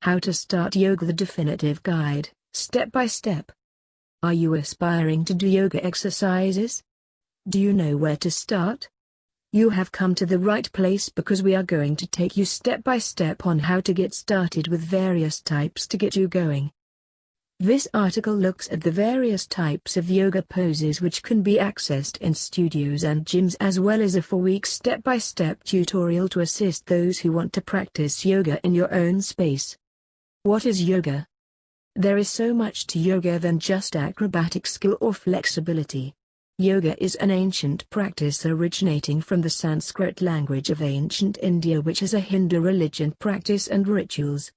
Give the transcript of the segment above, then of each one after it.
How to Start Yoga, the definitive guide, step by step. Are you aspiring to do yoga exercises? Do you know where to start? You have come to the right place, because we are going to take you step by step on how to get started with various types to get you going. This article looks at the various types of yoga poses which can be accessed in studios and gyms, as well as a 4-week step-by-step tutorial to assist those who want to practice yoga in your own space. What is yoga? There is so much to yoga than just acrobatic skill or flexibility. Yoga is an ancient practice originating from the Sanskrit language of ancient India, which is a Hindu religion practice and rituals.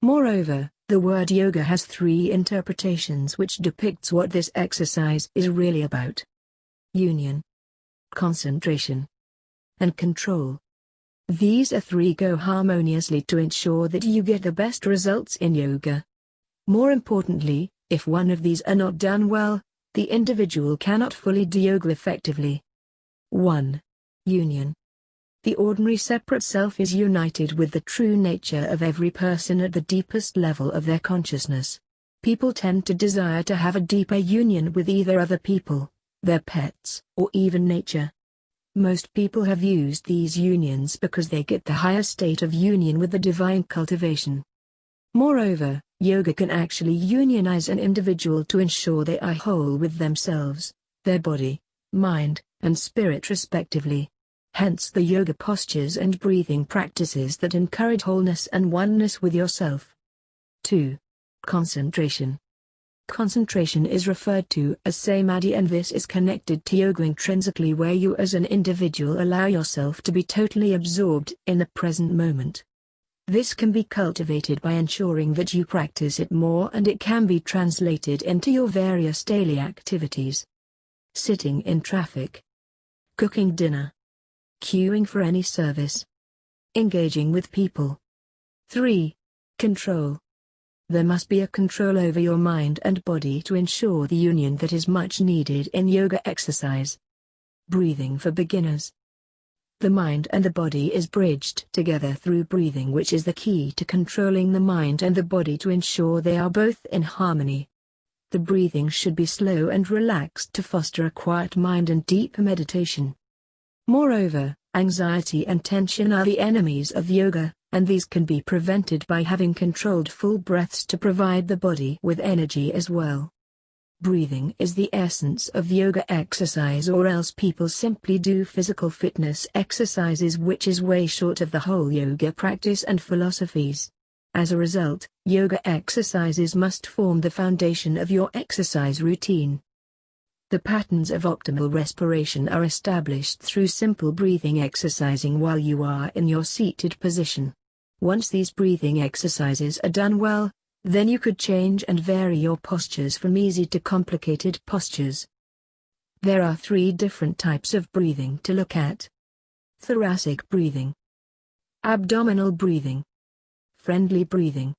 Moreover, the word yoga has 3 interpretations which depicts what this exercise is really about: union, concentration, and control. These 3 go harmoniously to ensure that you get the best results in yoga. More importantly, if one of these are not done well, the individual cannot fully do yoga effectively. 1. Union. The ordinary separate self is united with the true nature of every person at the deepest level of their consciousness. People tend to desire to have a deeper union with either other people, their pets, or even nature. Most people have used these unions because they get the higher state of union with the divine cultivation. Moreover, yoga can actually unionize an individual to ensure they are whole with themselves, their body, mind, and spirit respectively. Hence the yoga postures and breathing practices that encourage wholeness and oneness with yourself. 2. Concentration. Concentration is referred to as samadhi, and this is connected to yoga intrinsically, where you as an individual allow yourself to be totally absorbed in the present moment. This can be cultivated by ensuring that you practice it more, and it can be translated into your various daily activities. Sitting in traffic, cooking dinner, queuing for any service, engaging with people. 3. Control. There must be a control over your mind and body to ensure the union that is much needed in yoga exercise. Breathing for beginners. The mind and the body is bridged together through breathing, which is the key to controlling the mind and the body to ensure they are both in harmony. The breathing should be slow and relaxed to foster a quiet mind and deep meditation. Moreover, anxiety and tension are the enemies of yoga, and these can be prevented by having controlled full breaths to provide the body with energy as well. Breathing is the essence of yoga exercise, or else people simply do physical fitness exercises, which is way short of the whole yoga practice and philosophies. As a result, yoga exercises must form the foundation of your exercise routine. The patterns of optimal respiration are established through simple breathing exercising while you are in your seated position. Once these breathing exercises are done well, then you could change and vary your postures from easy to complicated postures. There are 3 different types of breathing to look at: thoracic breathing, abdominal breathing, friendly breathing.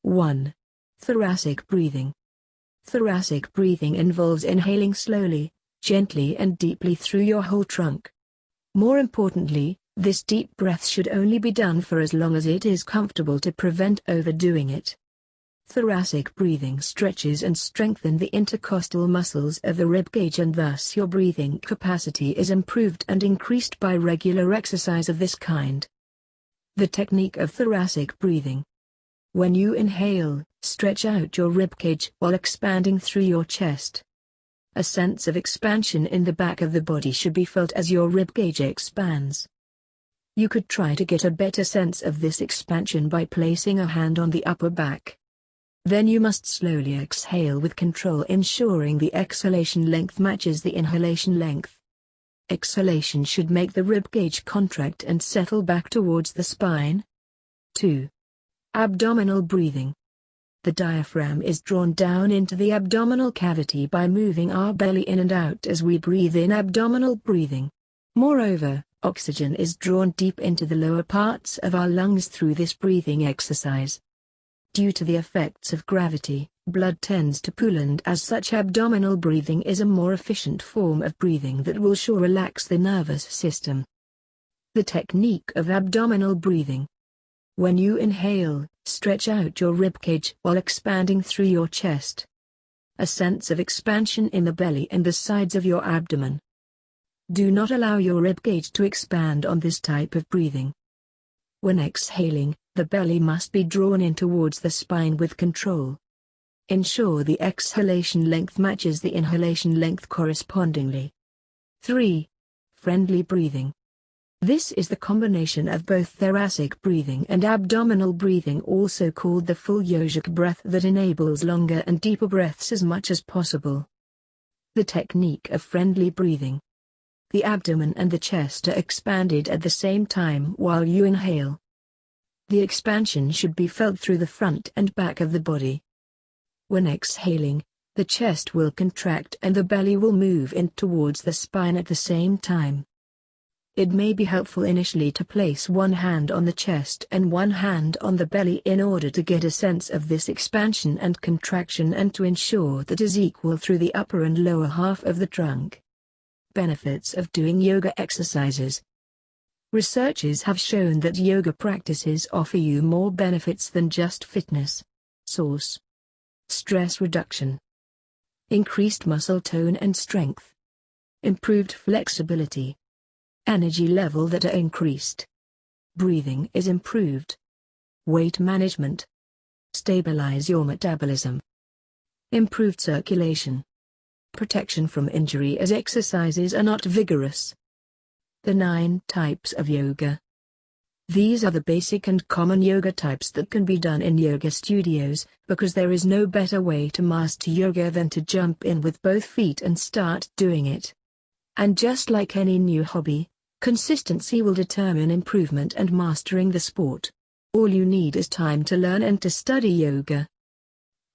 1. Thoracic breathing. Thoracic breathing involves inhaling slowly, gently and deeply through your whole trunk. More importantly, this deep breath should only be done for as long as it is comfortable to prevent overdoing it. Thoracic breathing stretches and strengthens the intercostal muscles of the ribcage, and thus your breathing capacity is improved and increased by regular exercise of this kind. The technique of thoracic breathing. When you inhale, stretch out your ribcage while expanding through your chest. A sense of expansion in the back of the body should be felt as your ribcage expands. You could try to get a better sense of this expansion by placing a hand on the upper back. Then you must slowly exhale with control, ensuring the exhalation length matches the inhalation length. Exhalation should make the ribcage contract and settle back towards the spine. 2. Abdominal breathing. The diaphragm is drawn down into the abdominal cavity by moving our belly in and out as we breathe in abdominal breathing. Moreover, oxygen is drawn deep into the lower parts of our lungs through this breathing exercise. Due to the effects of gravity, blood tends to pool, and as such abdominal breathing is a more efficient form of breathing that will sure relax the nervous system. The technique of abdominal breathing. When you inhale, Stretch out your ribcage while expanding through your chest. A sense of expansion in the belly and the sides of your abdomen. Do not allow your ribcage to expand on this type of breathing. When exhaling, the belly must be drawn in towards the spine with control. Ensure the exhalation length matches the inhalation length correspondingly. 3. Friendly breathing. This is the combination of both thoracic breathing and abdominal breathing, also called the full yogic breath, that enables longer and deeper breaths as much as possible. The technique of friendly breathing. The abdomen and the chest are expanded at the same time while you inhale. The expansion should be felt through the front and back of the body. When exhaling, the chest will contract and the belly will move in towards the spine at the same time. It may be helpful initially to place one hand on the chest and one hand on the belly in order to get a sense of this expansion and contraction and to ensure that it is equal through the upper and lower half of the trunk. Benefits of doing yoga exercises. Researchers have shown that yoga practices offer you more benefits than just fitness. Source: stress reduction, increased muscle tone and strength, improved flexibility, energy level that are increased, breathing is improved, weight management, stabilize your metabolism, improved circulation, protection from injury as exercises are not vigorous. The 9 types of yoga. These are the basic and common yoga types that can be done in yoga studios, because there is no better way to master yoga than to jump in with both feet and start doing it. And just like any new hobby, consistency will determine improvement and mastering the sport. All you need is time to learn and to study yoga.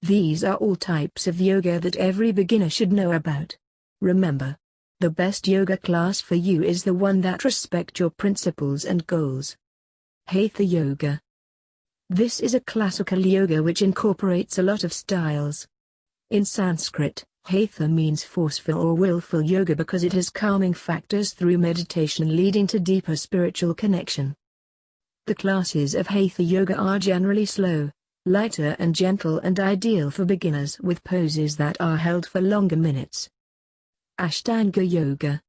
These are all types of yoga that every beginner should know about. Remember, the best yoga class for you is the one that respects your principles and goals. Hatha Yoga. This is a classical yoga which incorporates a lot of styles. In Sanskrit, Hatha means forceful or willful yoga because it has calming factors through meditation leading to deeper spiritual connection. The classes of Hatha Yoga are generally slow, lighter and gentle and ideal for beginners with poses that are held for longer minutes. Ashtanga Yoga.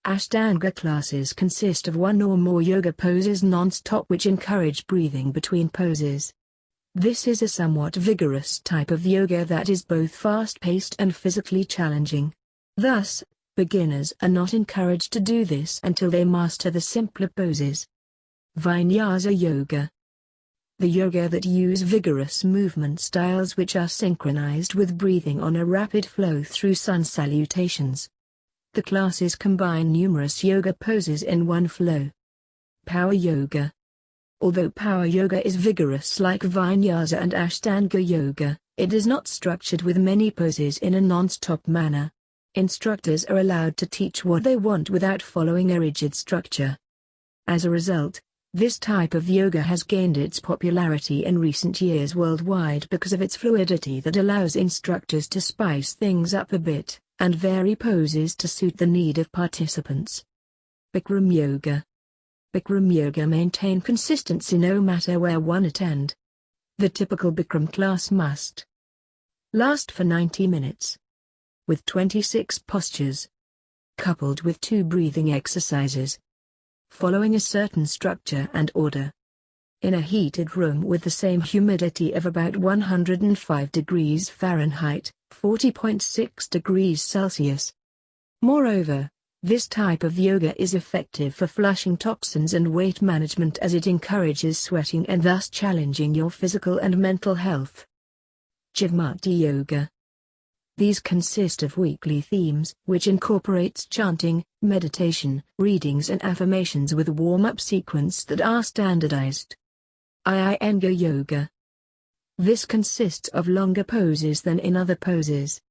Ashtanga classes consist of one or more yoga poses non-stop which encourage breathing between poses. This is a somewhat vigorous type of yoga that is both fast-paced and physically challenging. Thus, beginners are not encouraged to do this until they master the simpler poses. Vinyasa Yoga. The yoga that use vigorous movement styles which are synchronized with breathing on a rapid flow through sun salutations. The classes combine numerous yoga poses in one flow. Power Yoga. Although power yoga is vigorous like Vinyasa and Ashtanga Yoga, it is not structured with many poses in a non-stop manner. Instructors are allowed to teach what they want without following a rigid structure. As a result, this type of yoga has gained its popularity in recent years worldwide because of its fluidity that allows instructors to spice things up a bit, and vary poses to suit the need of participants. Bikram Yoga. Bikram Yoga maintain consistency no matter where one attend. The typical Bikram class must last for 90 minutes. With 26 postures. Coupled with 2 breathing exercises. Following a certain structure and order. In a heated room with the same humidity of about 105 degrees Fahrenheit, 40.6 degrees Celsius. Moreover, this type of yoga is effective for flushing toxins and weight management as it encourages sweating and thus challenging your physical and mental health. Jivamukti Yoga. These consist of weekly themes which incorporates chanting, meditation, readings and affirmations with a warm-up sequence that are standardized. Iyengar Yoga. This consists of longer poses than in other poses.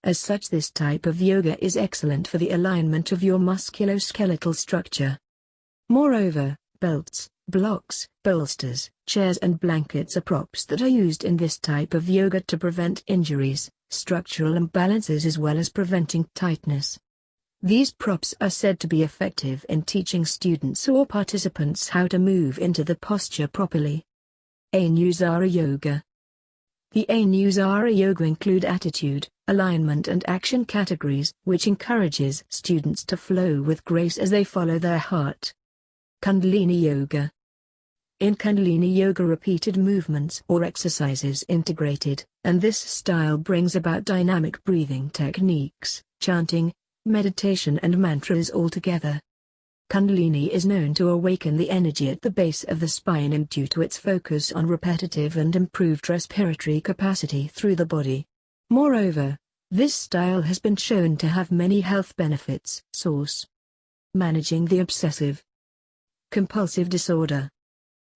As such, this type of yoga is excellent for the alignment of your musculoskeletal structure. Moreover, belts, blocks, bolsters, chairs and blankets are props that are used in this type of yoga to prevent injuries, structural imbalances as well as preventing tightness. These props are said to be effective in teaching students or participants how to move into the posture properly. Anusara Yoga. The Anusara Yoga include attitude, alignment and action categories, which encourages students to flow with grace as they follow their heart. Kundalini Yoga. In Kundalini Yoga, repeated movements or exercises integrated, and this style brings about dynamic breathing techniques, chanting, meditation and mantras all together. Kundalini is known to awaken the energy at the base of the spine and due to its focus on repetitive and improved respiratory capacity through the body. Moreover, this style has been shown to have many health benefits. Source: Managing the obsessive compulsive disorder,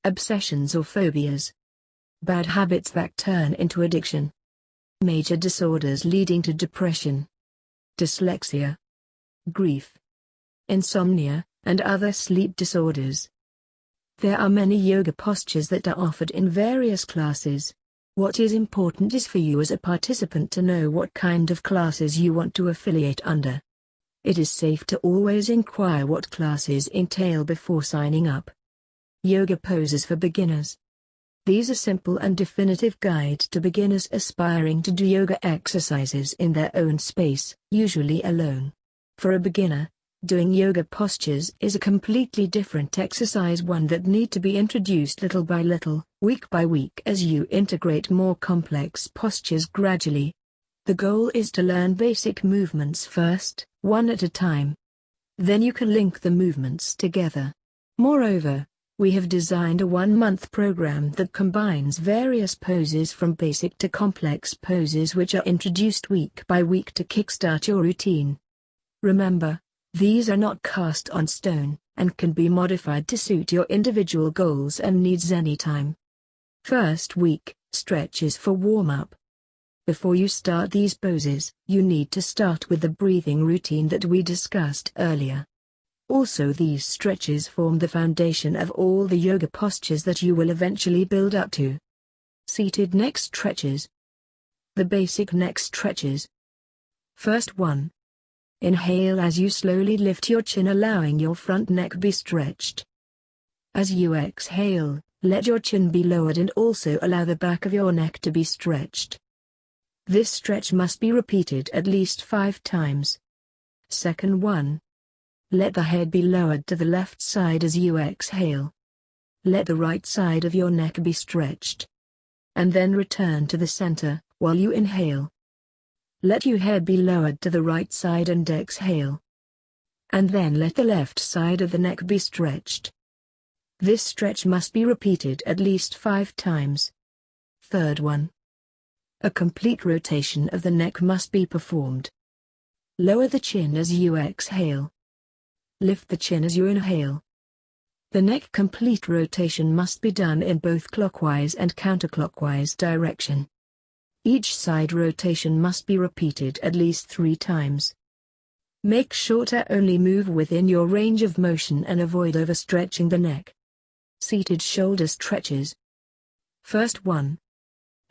obsessions or phobias, bad habits that turn into addiction, major disorders leading to depression, dyslexia, grief, insomnia, and other sleep disorders. There are many yoga postures that are offered in various classes. What is important is for you as a participant to know what kind of classes you want to affiliate under. It is safe to always inquire what classes entail before signing up. Yoga poses for beginners. These are simple and definitive guide to beginners aspiring to do yoga exercises in their own space, usually alone. For a beginner, doing yoga postures is a completely different exercise, one that need to be introduced little by little, week by week as you integrate more complex postures gradually. The goal is to learn basic movements first, one at a time. Then you can link the movements together. Moreover, we have designed a 1-month program that combines various poses from basic to complex poses which are introduced week by week to kickstart your routine. Remember, these are not cast on stone, and can be modified to suit your individual goals and needs anytime. First week, stretches for warm-up. Before you start these poses, you need to start with the breathing routine that we discussed earlier. Also, these stretches form the foundation of all the yoga postures that you will eventually build up to. Seated neck stretches. The basic neck stretches. First one. Inhale as you slowly lift your chin, allowing your front neck be stretched. As you exhale, let your chin be lowered and also allow the back of your neck to be stretched. This stretch must be repeated at least 5 times. Second one. Let the head be lowered to the left side as you exhale. Let the right side of your neck be stretched. And then return to the center, while you inhale. Let your head be lowered to the right side and exhale. And then let the left side of the neck be stretched. This stretch must be repeated at least 5 times. Third one. A complete rotation of the neck must be performed. Lower the chin as you exhale. Lift the chin as you inhale. The neck complete rotation must be done in both clockwise and counterclockwise direction. Each side rotation must be repeated at least 3 times. Make sure to only move within your range of motion and avoid overstretching the neck. Seated shoulder stretches. First one.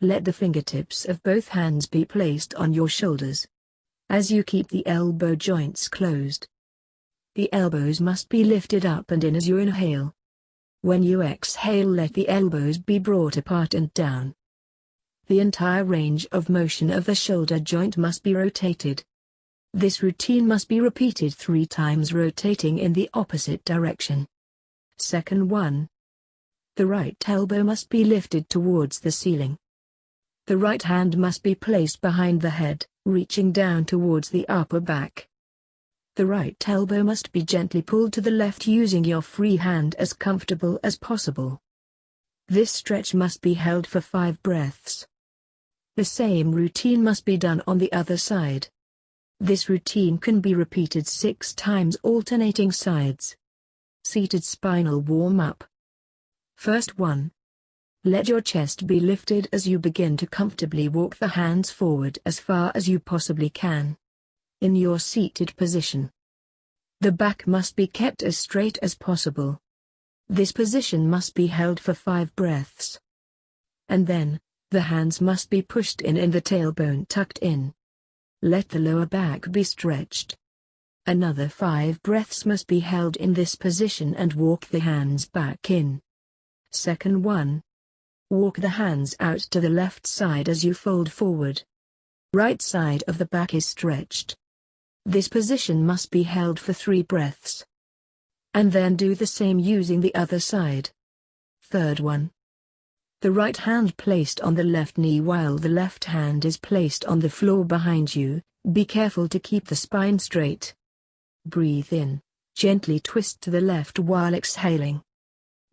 Let the fingertips of both hands be placed on your shoulders. As you keep the elbow joints closed. The elbows must be lifted up and in as you inhale. When you exhale, let the elbows be brought apart and down. The entire range of motion of the shoulder joint must be rotated. This routine must be repeated 3 times, rotating in the opposite direction. Second one. The right elbow must be lifted towards the ceiling. The right hand must be placed behind the head, reaching down towards the upper back. The right elbow must be gently pulled to the left using your free hand as comfortable as possible. This stretch must be held for 5 breaths. The same routine must be done on the other side. This routine can be repeated 6 times alternating sides. Seated spinal warm-up. First one. Let your chest be lifted as you begin to comfortably walk the hands forward as far as you possibly can. In your seated position. The back must be kept as straight as possible. This position must be held for 5 breaths. And then, the hands must be pushed in and the tailbone tucked in. Let the lower back be stretched. Another 5 breaths must be held in this position and walk the hands back in. Second one. Walk the hands out to the left side as you fold forward. Right side of the back is stretched. This position must be held for 3 breaths. And then do the same using the other side. Third one. The right hand placed on the left knee while the left hand is placed on the floor behind you. Be careful to keep the spine straight. Breathe in, gently twist to the left while exhaling.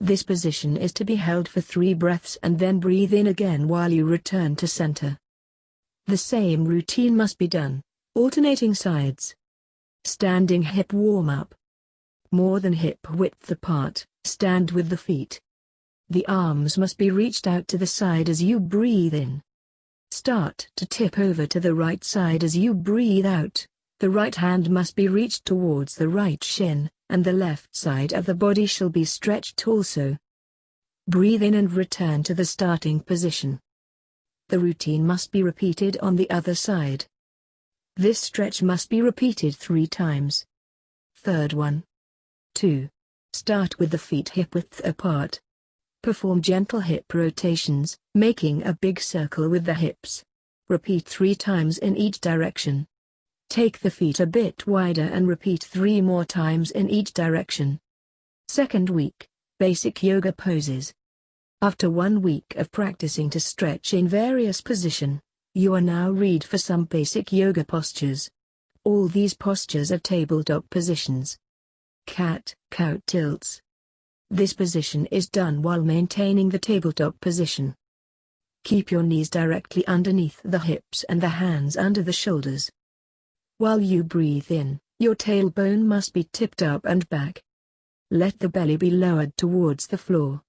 This position is to be held for 3 breaths and then breathe in again while you return to center. The same routine must be done, alternating sides. Standing hip warm-up. More than hip width apart, stand with the feet. The arms must be reached out to the side as you breathe in. Start to tip over to the right side as you breathe out. The right hand must be reached towards the right shin, and the left side of the body shall be stretched also. Breathe in and return to the starting position. The routine must be repeated on the other side. This stretch must be repeated 3 times. Third one. 2. Start with the feet hip width apart. Perform gentle hip rotations, making a big circle with the hips. Repeat 3 times in each direction. Take the feet a bit wider and repeat 3 more times in each direction. Second week, basic yoga poses. After 1 week of practicing to stretch in various positions, you are now ready for some basic yoga postures. All these postures are tabletop positions. Cat-cow tilts. This position is done while maintaining the tabletop position. Keep your knees directly underneath the hips and the hands under the shoulders. While you breathe in, your tailbone must be tipped up and back. Let the belly be lowered towards the floor.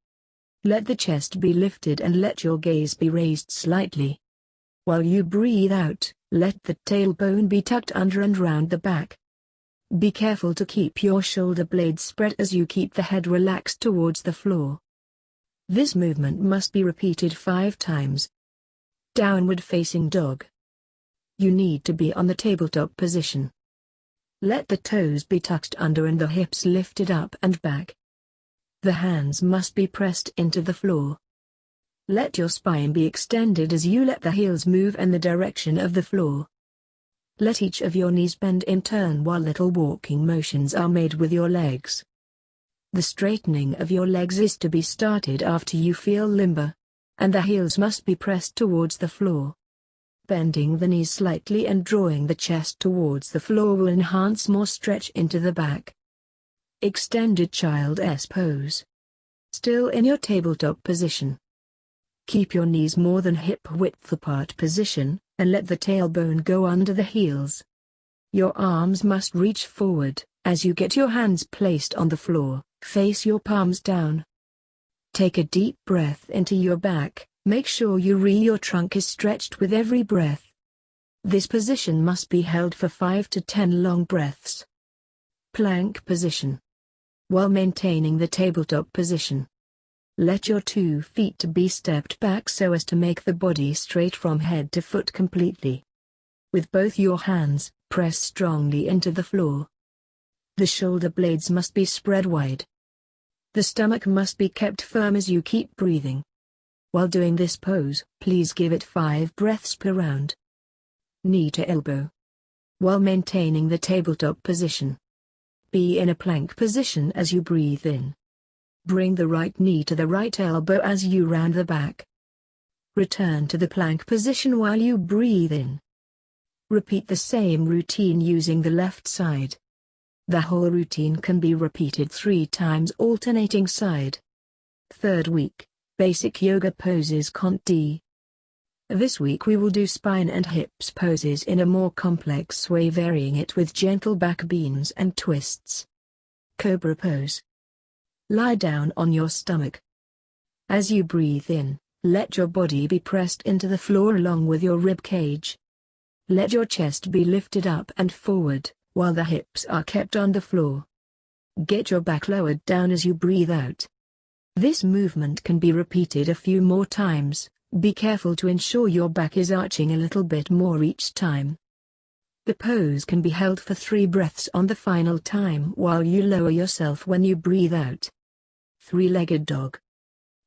Let the chest be lifted and let your gaze be raised slightly. While you breathe out, let the tailbone be tucked under and round the back. Be careful to keep your shoulder blades spread as you keep the head relaxed towards the floor. This movement must be repeated 5 times. Downward facing dog. You need to be on the tabletop position. Let the toes be tucked under and the hips lifted up and back. The hands must be pressed into the floor. Let your spine be extended as you let the heels move in the direction of the floor. Let each of your knees bend in turn while little walking motions are made with your legs. The straightening of your legs is to be started after you feel limber, and the heels must be pressed towards the floor. Bending the knees slightly and drawing the chest towards the floor will enhance more stretch into the back. Extended child S pose. Still in your tabletop position. Keep your knees more than hip width apart position, and let the tailbone go under the heels. Your arms must reach forward. As you get your hands placed on the floor, face your palms down. Take a deep breath into your back. Make sure your trunk is stretched with every breath. This position must be held for 5 to 10 long breaths. Plank position. While maintaining the tabletop position, let your 2 feet be stepped back so as to make the body straight from head to foot completely. With both your hands, press strongly into the floor. The shoulder blades must be spread wide. The stomach must be kept firm as you keep breathing. While doing this pose, please give it 5 breaths per round. Knee to elbow. While maintaining the tabletop position, be in a plank position as you breathe in. Bring the right knee to the right elbow as you round the back. Return to the plank position while you breathe in. Repeat the same routine using the left side. The whole routine can be repeated 3 times alternating side. Third week. Basic yoga poses Cont D. This week we will do spine and hips poses in a more complex way, varying it with gentle back bends and twists. Cobra pose. Lie down on your stomach. As you breathe in, let your body be pressed into the floor along with your rib cage. Let your chest be lifted up and forward, while the hips are kept on the floor. Get your back lowered down as you breathe out. This movement can be repeated a few more times. Be careful to ensure your back is arching a little bit more each time. The pose can be held for 3 breaths on the final time while you lower yourself when you breathe out. 3-legged dog.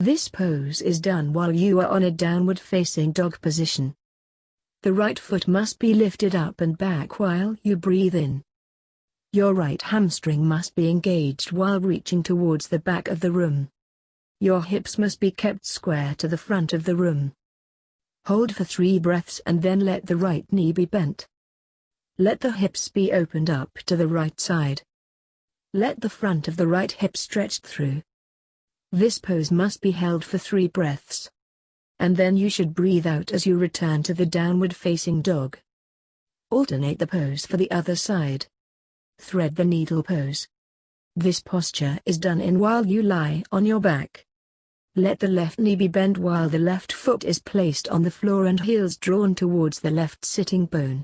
This pose is done while you are on a downward-facing dog position. The right foot must be lifted up and back while you breathe in. Your right hamstring must be engaged while reaching towards the back of the room. Your hips must be kept square to the front of the room. Hold for 3 breaths and then let the right knee be bent. Let the hips be opened up to the right side. Let the front of the right hip stretched through. This pose must be held for 3 breaths. And then you should breathe out as you return to the downward-facing dog. Alternate the pose for the other side. Thread the needle pose. This posture is done in while you lie on your back. Let the left knee be bent while the left foot is placed on the floor and heels drawn towards the left sitting bone.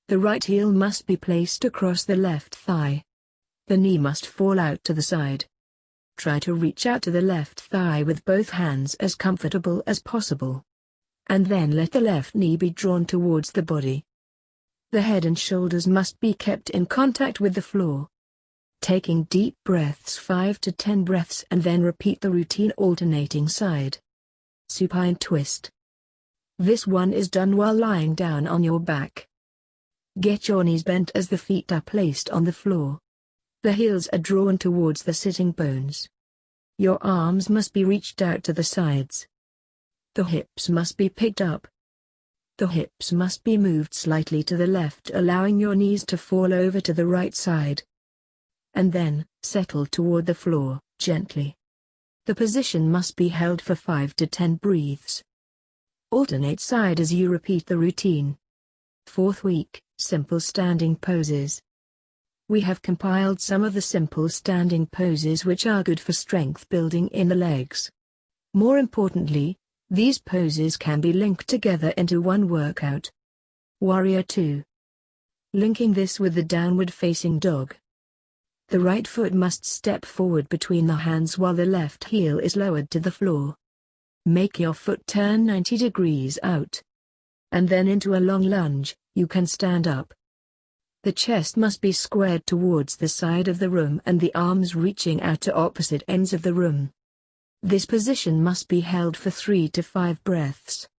The right heel must be placed across the left thigh. The knee must fall out to the side. Try to reach out to the left thigh with both hands as comfortable as possible. And then let the left knee be drawn towards the body. The head and shoulders must be kept in contact with the floor. Taking deep breaths 5 to 10 breaths and then repeat the routine alternating side. Supine twist. This one is done while lying down on your back. Get your knees bent as the feet are placed on the floor. The heels are drawn towards the sitting bones. Your arms must be reached out to the sides. The hips must be picked up. The hips must be moved slightly to the left, allowing your knees to fall over to the right side. And then, settle toward the floor, gently. The position must be held for 5 to 10 breaths. Alternate side as you repeat the routine. 4th week, simple standing poses. We have compiled some of the simple standing poses which are good for strength building in the legs. More importantly, these poses can be linked together into one workout. Warrior 2. Linking this with the downward-facing dog. The right foot must step forward between the hands while the left heel is lowered to the floor. Make your foot turn 90 degrees out. And then into a long lunge, you can stand up. The chest must be squared towards the side of the room and the arms reaching out to opposite ends of the room. This position must be held for 3 to 5 breaths.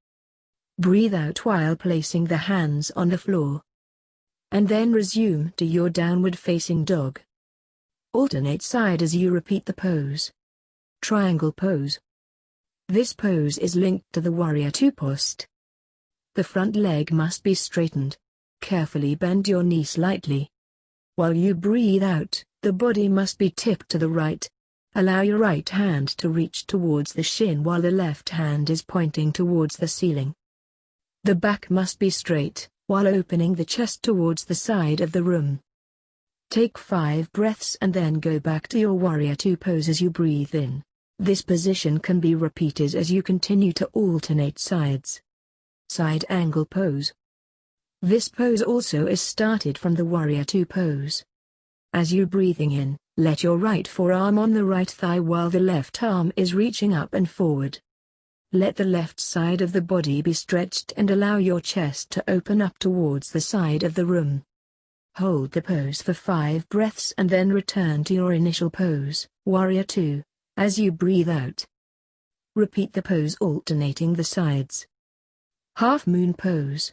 Breathe out while placing the hands on the floor. And then resume to your downward-facing dog. Alternate side as you repeat the pose. Triangle pose. This pose is linked to the Warrior 2 post. The front leg must be straightened. Carefully bend your knee slightly. While you breathe out, the body must be tipped to the right. Allow your right hand to reach towards the shin while the left hand is pointing towards the ceiling. The back must be straight, while opening the chest towards the side of the room. Take 5 breaths and then go back to your Warrior 2 pose as you breathe in. This position can be repeated as you continue to alternate sides. Side angle pose. This pose also is started from the Warrior 2 pose. As you breathing in, let your right forearm on the right thigh while the left arm is reaching up and forward. Let the left side of the body be stretched and allow your chest to open up towards the side of the room. Hold the pose for 5 breaths and then return to your initial pose, Warrior 2, as you breathe out. Repeat the pose alternating the sides. Half moon pose.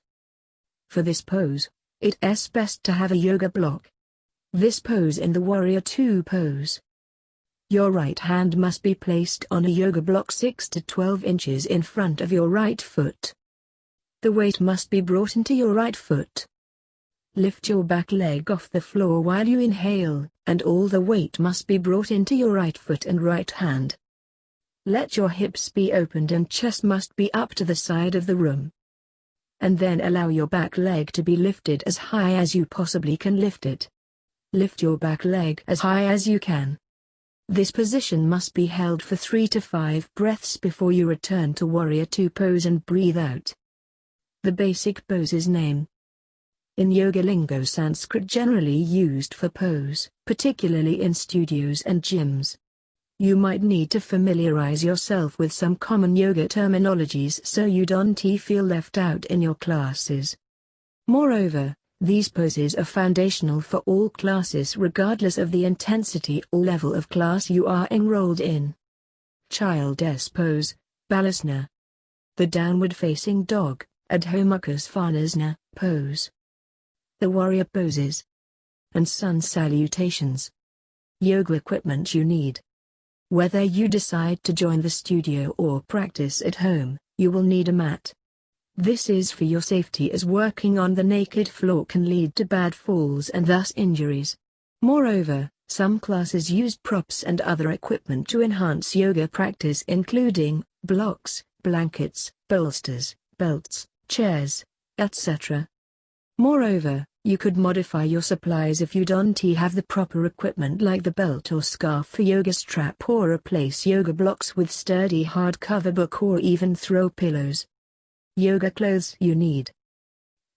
For this pose, it is best to have a yoga block. This pose in the Warrior 2 pose. Your right hand must be placed on a yoga block 6 to 12 inches in front of your right foot. The weight must be brought into your right foot. Lift your back leg off the floor while you inhale, and all the weight must be brought into your right foot and right hand. Let your hips be opened and chest must be up to the side of the room. And then allow your back leg to be lifted as high as you possibly can lift it. Lift your back leg as high as you can. This position must be held for 3 to 5 breaths before you return to Warrior 2 pose and breathe out. The basic pose's name. In yoga lingo, Sanskrit generally used for pose, particularly in studios and gyms. You might need to familiarize yourself with some common yoga terminologies so you don't feel left out in your classes. Moreover, these poses are foundational for all classes regardless of the intensity or level of class you are enrolled in. Child's Pose, Balasana. The Downward-Facing Dog, Adho Mukha Svanasana pose. The Warrior Poses. And Sun Salutations. Yoga equipment you need. Whether you decide to join the studio or practice at home, you will need a mat. This is for your safety, as working on the naked floor can lead to bad falls and thus injuries. Moreover, some classes use props and other equipment to enhance yoga practice, including blocks, blankets, bolsters, belts, chairs, etc. Moreover, you could modify your supplies if you don't have the proper equipment, like the belt or scarf for yoga strap, or replace yoga blocks with sturdy hardcover book or even throw pillows. Yoga clothes you need.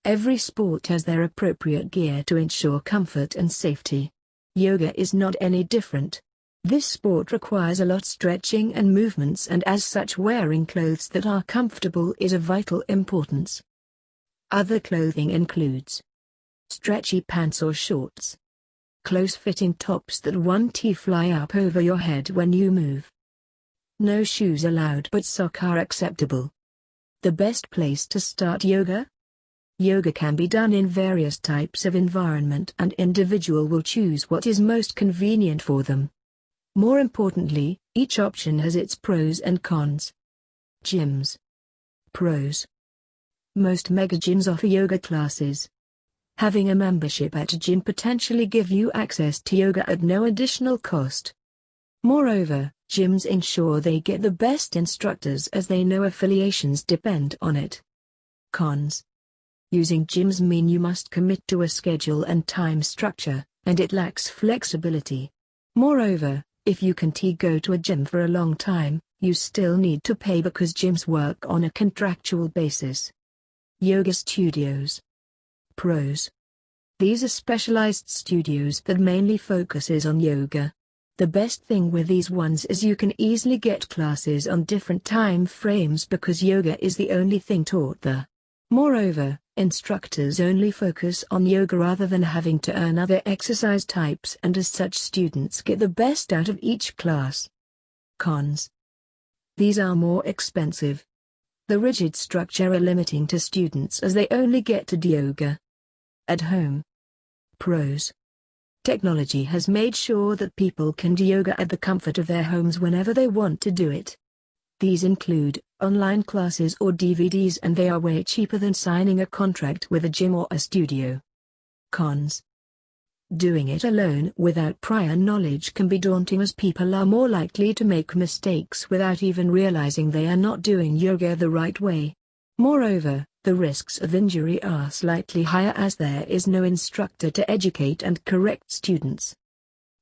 Every sport has their appropriate gear to ensure comfort and safety. Yoga is not any different. This sport requires a lot stretching and movements, and as such wearing clothes that are comfortable is of vital importance. Other clothing includes stretchy pants or shorts, close-fitting tops that won't fly up over your head when you move. No shoes allowed, but socks are acceptable. The best place to start yoga? Yoga can be done in various types of environment, and individual will choose what is most convenient for them. More importantly, each option has its pros and cons. Gyms. Pros. Most mega gyms offer yoga classes. Having a membership at a gym potentially give you access to yoga at no additional cost. Moreover, gyms ensure they get the best instructors, as they know affiliations depend on it. Cons. Using gyms mean you must commit to a schedule and time structure, and it lacks flexibility. Moreover, if you can't go to a gym for a long time, you still need to pay, because gyms work on a contractual basis. Yoga studios. Pros. These are specialized studios that mainly focuses on yoga. The best thing with these ones is you can easily get classes on different time frames, because yoga is the only thing taught there. Moreover, instructors only focus on yoga rather than having to earn other exercise types, and as such students get the best out of each class. Cons. These are more expensive. The rigid structure are limiting to students, as they only get to do yoga at home. Pros. Technology has made sure that people can do yoga at the comfort of their homes whenever they want to do it. These include online classes or DVDs, and they are way cheaper than signing a contract with a gym or a studio. Cons. Doing it alone without prior knowledge can be daunting, as people are more likely to make mistakes without even realizing they are not doing yoga the right way. Moreover, the risks of injury are slightly higher, as there is no instructor to educate and correct students.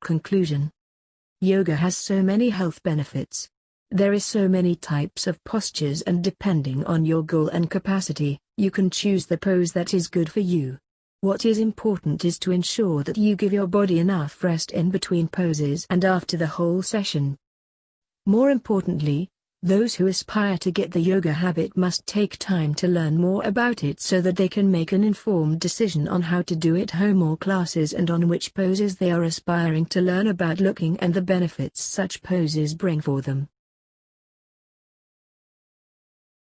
Conclusion. Yoga has so many health benefits. There is so many types of postures, and depending on your goal and capacity, you can choose the pose that is good for you. What is important is to ensure that you give your body enough rest in between poses and after the whole session. More importantly, those who aspire to get the yoga habit must take time to learn more about it, so that they can make an informed decision on how to do it home or classes, and on which poses they are aspiring to learn about looking and the benefits such poses bring for them.